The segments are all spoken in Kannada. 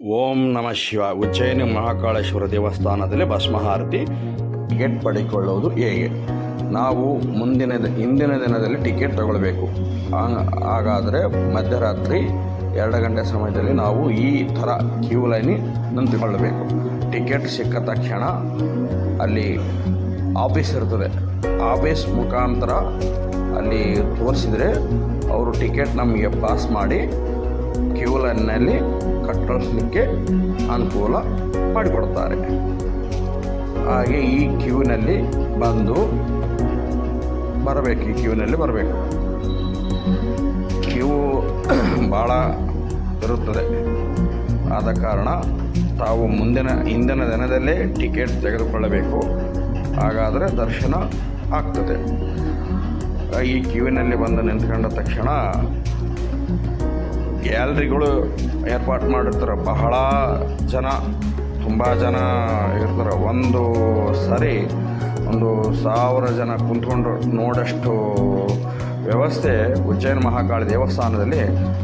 ಓಂ ನಮಃ ಶಿವ. ಉಜ್ಜಯಿನಿ ಮಹಾಕಾಳೇಶ್ವರ ದೇವಸ್ಥಾನದಲ್ಲಿ ಭಸ್ಮಹಾರತಿ ಟಿಕೆಟ್ ಪಡೆದುಕೊಳ್ಳುವುದು ಹೇಗೆ? ನಾವು ಹಿಂದಿನ ದಿನದಲ್ಲಿ ಟಿಕೆಟ್ ತಗೊಳ್ಬೇಕು. ಹಾಗಾದರೆ ಮಧ್ಯರಾತ್ರಿ 2 ಗಂಟೆ ಸಮಯದಲ್ಲಿ ನಾವು ಈ ಥರ ಕ್ಯೂ ಲೈನಿಗೆ ನಿಂತುಕೊಳ್ಳಬೇಕು. ಟಿಕೆಟ್ ಸಿಕ್ಕ ತಕ್ಷಣ ಅಲ್ಲಿ ಆಫೀಸ್ ಇರ್ತದೆ. ಆಫೀಸ್ ಮುಖಾಂತರ ಅಲ್ಲಿ ತೋರಿಸಿದರೆ ಅವರು ಟಿಕೆಟ್ ನಮಗೆ ಪಾಸ್ ಮಾಡಿ ಕ್ಯೂ ಲೈನ್ನಲ್ಲಿ ಕಟ್ಟಲಿಕ್ಕೆ ಅನುಕೂಲ ಮಾಡಿಕೊಡ್ತಾರೆ. ಹಾಗೆ ಈ ಕ್ಯೂನಲ್ಲಿ ಬರಬೇಕು. ಈ ಕ್ಯೂನಲ್ಲಿ ಬರಬೇಕು. ಕ್ಯೂ ಭಾಳ ಇರುತ್ತದೆ. ಆದ ಕಾರಣ ತಾವು ಹಿಂದಿನ ದಿನದಲ್ಲೇ ಟಿಕೆಟ್ ತೆಗೆದುಕೊಳ್ಳಬೇಕು. ಹಾಗಾದರೆ ದರ್ಶನ ಆಗ್ತದೆ. ಈ ಕ್ಯೂವಿನಲ್ಲಿ ಬಂದು ನಿಂತ್ಕೊಂಡ ತಕ್ಷಣ ಗ್ಯಾಲರಿಗಳು ಏರ್ಪಾಟ್ ಮಾಡಿರ್ತಾರೆ. ತುಂಬ ಜನ ಇರ್ತಾರೆ. ಒಂದು ಸರಿ 1000 ಜನ ಕುಂತ್ಕೊಂಡು ನೋಡೋಷ್ಟು ವ್ಯವಸ್ಥೆ ಉಜ್ಜಯಿನಿ ಮಹಾಕಾಳಿ ದೇವಸ್ಥಾನದಲ್ಲಿ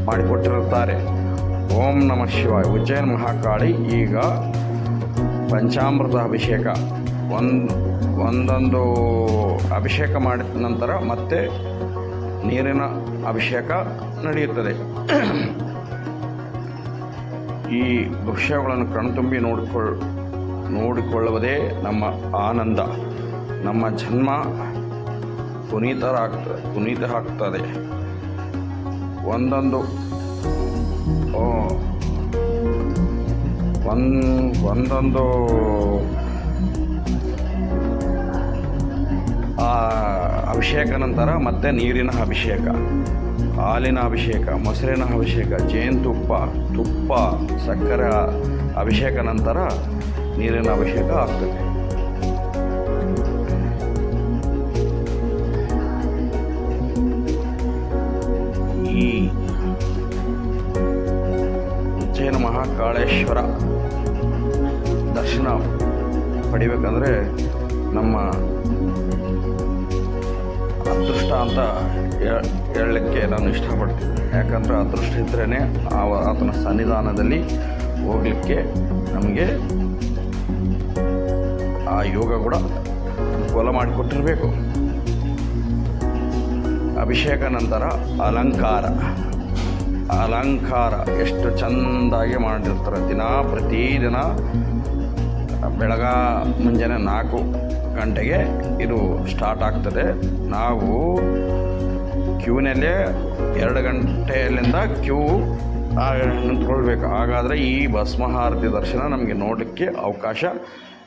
ಮಾಡಿಕೊಟ್ಟಿರುತ್ತಾರೆ. ಓಂ ನಮಃ ಶಿವಾಯ. ಉಜ್ಜಯಿನಿ ಮಹಾಕಾಳಿ ಈಗ ಪಂಚಾಮೃತ ಅಭಿಷೇಕ ಒಂದೊಂದು ಅಭಿಷೇಕ ಮಾಡಿದ ನಂತರ ಮತ್ತೆ ನೀರಿನ ಅಭಿಷೇಕ ನಡೆಯುತ್ತದೆ. ಈ ದೃಶ್ಯಗಳನ್ನು ಕಣ್ತುಂಬಿ ನೋಡಿಕೊಳ್ಳುವುದೇ ನಮ್ಮ ಆನಂದ. ನಮ್ಮ ಜನ್ಮ ಪುನೀತ ಆಗ್ತದೆ. ಒಂದೊಂದು ಅಭಿಷೇಕ ನಂತರ ಮತ್ತೆ ನೀರಿನ ಅಭಿಷೇಕ, ಹಾಲಿನ ಅಭಿಷೇಕ, ಮೊಸರಿನ ಅಭಿಷೇಕ, ಜೇನುತುಪ್ಪ, ತುಪ್ಪ, ಸಕ್ಕರೆ ಅಭಿಷೇಕ ನಂತರ ನೀರಿನ ಅಭಿಷೇಕ ಆಗ್ತದೆ. ಈ ಉಜ್ಜಯಿನಿ ಮಹಾಕಾಳೇಶ್ವರ ದರ್ಶನ ಪಡಿಬೇಕಂದ್ರೆ ನಮ್ಮ ಅದೃಷ್ಟ ಅಂತ ಹೇಳಲಿಕ್ಕೆ ನಾನು ಇಷ್ಟಪಡ್ತೀನಿ. ಯಾಕಂದರೆ ಅದೃಷ್ಟ ಇದ್ರೇ ಆತನ ಸನ್ನಿಧಾನದಲ್ಲಿ ಹೋಗಲಿಕ್ಕೆ ನಮಗೆ ಆ ಯೋಗ ಕೂಡ ಅನುಕೂಲ ಮಾಡಿಕೊಟ್ಟಿರಬೇಕು. ಅಭಿಷೇಕ ನಂತರ ಅಲಂಕಾರ ಎಷ್ಟು ಚೆಂದಾಗಿ ಮಾಡಿರ್ತಾರೆ. ಪ್ರತಿದಿನ ಮುಂಜಾನೆ 4 ಗಂಟೆಗೆ ಇದು ಸ್ಟಾರ್ಟ್ ಆಗ್ತದೆ. ನಾವು ಕ್ಯೂನಲ್ಲೇ 2 ಗಂಟೆಯಲ್ಲಿಂದ ಕ್ಯೂ ನಿಂತ್ಕೊಳ್ಬೇಕು. ಹಾಗಾದರೆ ಈ ಭಸ್ಮಹಾರತಿ ದರ್ಶನ ನಮಗೆ ನೋಡಲಿಕ್ಕೆ ಅವಕಾಶ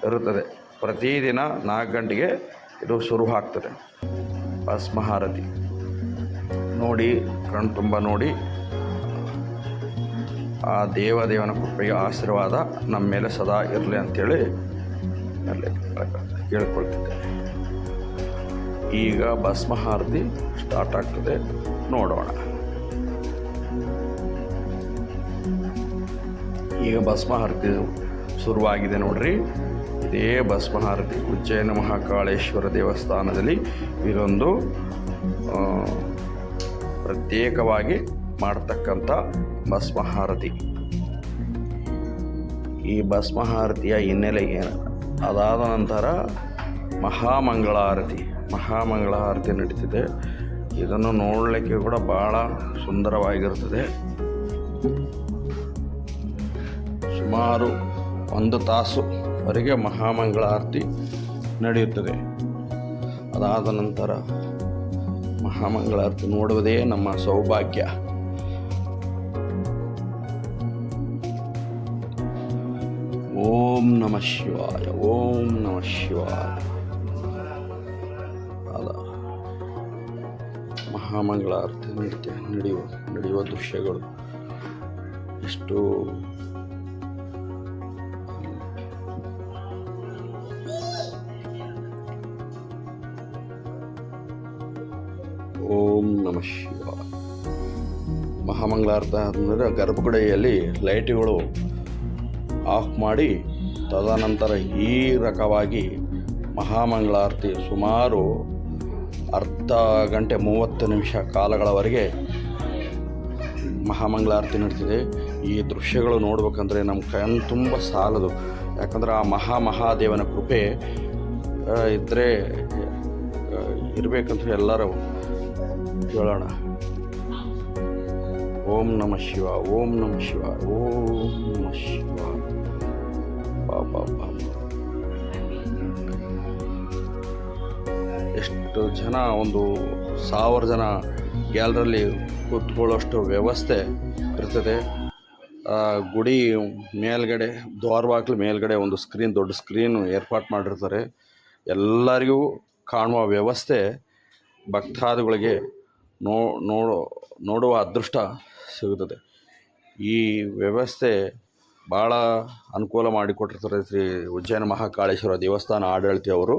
ಇರುತ್ತದೆ. ಪ್ರತಿದಿನ 4 ಗಂಟೆಗೆ ಇದು ಶುರು ಆಗ್ತದೆ ಭಸ್ಮಹಾರತಿ. ನೋಡಿ, ಕಣ್ತುಂಬ ನೋಡಿ. ಆ ದೇವನ ಕೃಪೆಯ ಆಶೀರ್ವಾದ ನಮ್ಮ ಮೇಲೆ ಸದಾ ಇರಲಿ ಅಂಥೇಳಿ ಕೇಳ್ಕೊಳ್ತಿದ್ದೆ. ಈಗ ಭಸ್ಮಹಾರತಿ ಸ್ಟಾರ್ಟ್ ಆಗ್ತದೆ, ನೋಡೋಣ. ಈಗ ಭಸ್ಮಹಾರತಿ ಶುರುವಾಗಿದೆ ನೋಡ್ರಿ. ಇದೇ ಭಸ್ಮಹಾರತಿ ಉಜ್ಜಯಿನಿ ಮಹಾಕಾಳೇಶ್ವರ ದೇವಸ್ಥಾನದಲ್ಲಿ ಇದೊಂದು ಪ್ರತ್ಯೇಕವಾಗಿ ಮಾಡತಕ್ಕಂಥ ಭಸ್ಮಹಾರತಿ. ಈ ಭಸ್ಮಹಾರತಿಯ ಹಿನ್ನೆಲೆ ಏನು? ಅದಾದ ನಂತರ ಮಹಾಮಂಗಳಾರತಿ ನಡೀತಿದೆ. ಇದನ್ನು ನೋಡಲಿಕ್ಕೆ ಕೂಡ ಭಾಳ ಸುಂದರವಾಗಿರುತ್ತದೆ. ಸುಮಾರು 1 ತಾಸುವರೆಗೆ ಮಹಾಮಂಗಳಾರತಿ ನಡೆಯುತ್ತದೆ. ಅದಾದ ನಂತರ ಮಹಾಮಂಗಳಾರತಿ ನೋಡುವುದೇ ನಮ್ಮ ಸೌಭಾಗ್ಯ. ಓಂ ನಮಃ ಶಿವಾಯ. ಓಂ ನಮಃ ಶಿವಾಯ. ಮಹಾಮಂಗಳಾರತಿ ನಡೆಯುವ ದೃಶ್ಯಗಳು ಎಷ್ಟು ಓಂ ನಮಃ ಶಿವಾಯ. ಮಹಾಮಂಗಳಾರತಿ ಅಂದರೆ ಗರ್ಭಗುಡಿಯಲ್ಲಿ ಲೈಟ್ಗಳು ಆಫ್ ಮಾಡಿ ತದನಂತರ ಈ ರಕವಾಗಿ ಮಹಾಮಂಗಳಾರತಿ ಸುಮಾರು ಅರ್ಧ ಗಂಟೆ 30 ನಿಮಿಷ ಕಾಲಗಳವರೆಗೆ ಮಹಾಮಂಗಳಾರತಿ ನಡೀತಿದೆ. ಈ ದೃಶ್ಯಗಳು ನೋಡ್ಬೇಕಂದ್ರೆ ನಮ್ಮ ಕಣ್ಣು ತುಂಬ ಸಾಲದು. ಯಾಕಂದ್ರೆ ಆ ಮಹಾದೇವನ ಕೃಪೆ ಇದ್ದರೆ ಇರಬೇಕಂತ ಎಲ್ಲರೂ ಹೇಳೋಣ. ಓಂ ನಮಃ ಶಿವ, ಓಂ ನಮಃ ಶಿವ, ಓಂ ನಮಃ ಶಿವ. ಎಷ್ಟು ಜನ, ಒಂದು 1000 ಜನ ಗ್ಯಾಲರಲ್ಲಿ ಕೂತ್ಕೊಳ್ಳೋಷ್ಟು ವ್ಯವಸ್ಥೆ ಇರ್ತದೆ. ಗುಡಿ ಮೇಲ್ಗಡೆ, ದ್ವಾರಬಾಗ್ಲು ಮೇಲ್ಗಡೆ ಒಂದು ಸ್ಕ್ರೀನ್, ದೊಡ್ಡ ಸ್ಕ್ರೀನು ಏರ್ಪಾಟ್ ಮಾಡಿರ್ತಾರೆ. ಎಲ್ಲರಿಗೂ ಕಾಣುವ ವ್ಯವಸ್ಥೆ ಭಕ್ತಾದಿಗಳಿಗೆ ನೋಡುವ ಅದೃಷ್ಟ ಸಿಗುತ್ತದೆ. ಈ ವ್ಯವಸ್ಥೆ ಭಾಳ ಅನುಕೂಲ ಮಾಡಿಕೊಟ್ಟಿರ್ತಾರೆ ಶ್ರೀ ಉಜ್ಜಯಿನಿ ಮಹಾಕಾಳೇಶ್ವರ ದೇವಸ್ಥಾನ ಆಡಳಿತವರು.